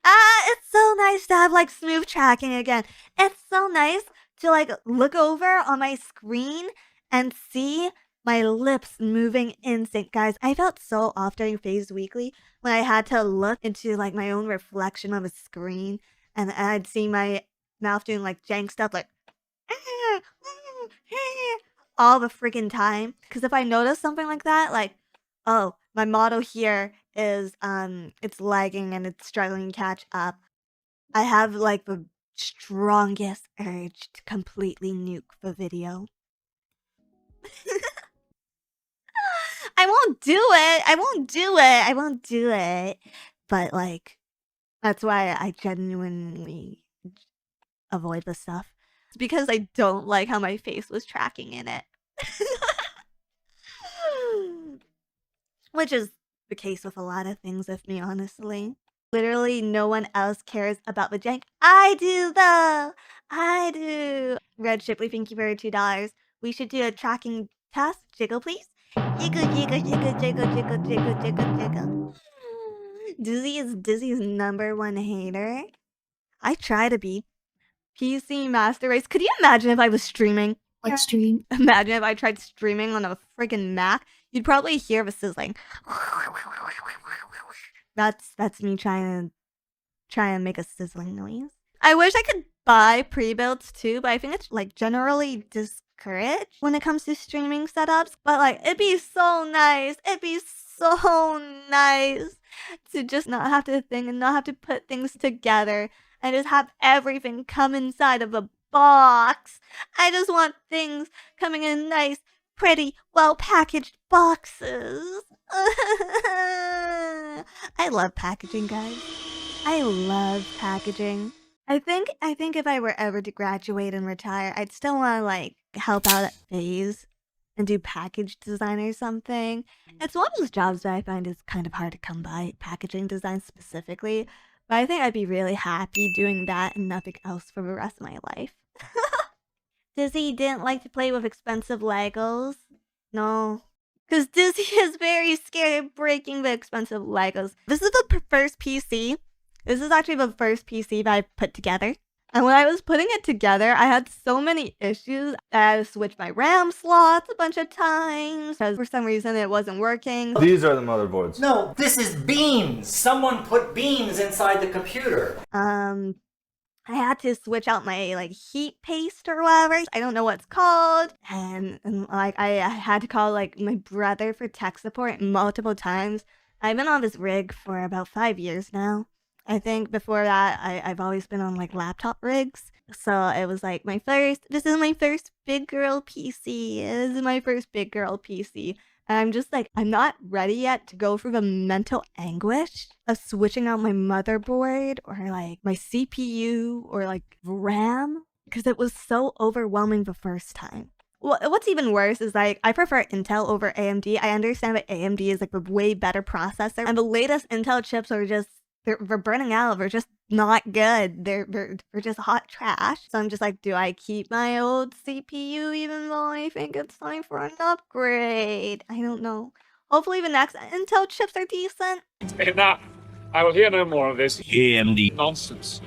It's so nice to have like smooth tracking again. It's so nice to like look over on my screen and see my lips moving in sync. Guys, I felt so off during Phase Weekly when I had to look into like my own reflection on the screen and I'd see my mouth doing like jank stuff like all the freaking time. Because if I notice something like that, like, oh, my model here is it's lagging and it's struggling to catch up, I have like the strongest urge to completely nuke the video. I won't do it. I won't do it. I won't do it. But like, that's why I genuinely avoid this stuff. It's because I don't like how my face was tracking in it. Which is the case with a lot of things with me, honestly. Literally, no one else cares about the jank. I do, though. I do. Red Shipley, thank you for $2. We should do a tracking test. Jiggle, please. Jiggle, jiggle, jiggle, jiggle, jiggle, jiggle, jiggle, jiggle. Dizzy is Dizzy's #1 hater. I try to be. PC Master Race. Could you imagine if I was streaming? What stream? Imagine if I tried streaming on a freaking Mac. You'd probably hear the sizzling. That's me trying to make a sizzling noise. I wish I could buy pre-builds too, but I think it's like generally discouraged when it comes to streaming setups. But like, it'd be so nice. It'd be so nice to just not have to think and not have to put things together and just have everything come inside of a box. I just want things coming in nice, pretty, well-packaged boxes. I love packaging, guys. I love packaging. I think if I were ever to graduate and retire, I'd still want to like help out at Phase and do package design or something. It's one of those jobs that I find is kind of hard to come by, packaging design specifically. But I think I'd be really happy doing that and nothing else for the rest of my life. Dizzy didn't like to play with expensive Legos. No. Because Dizzy is very scared of breaking the expensive Legos. This is the first PC. This is actually the first PC that I put together. And when I was putting it together, I had so many issues. I had to switch my RAM slots a bunch of times because for some reason it wasn't working. These are the motherboards. No, this is beans. Someone put beans inside the computer. I had to switch out my like heat paste or whatever. I don't know what it's called. And like I had to call like my brother for tech support multiple times. I've been on this rig for about 5 years now. I think before that, I've always been on like laptop rigs. So it was like this is my first big girl PC. This is my first big girl PC. And I'm just like, I'm not ready yet to go through the mental anguish of switching out my motherboard or like my CPU or like RAM because it was so overwhelming the first time. What's even worse is like I prefer Intel over AMD. I understand that AMD is like a way better processor, and the latest Intel chips are just they're burning out. They're just not good. They're just hot trash. So I'm just like, do I keep my old CPU even though I think it's time for an upgrade? I don't know. Hopefully the next Intel chips are decent. Enough. I will hear no more of this AMD nonsense.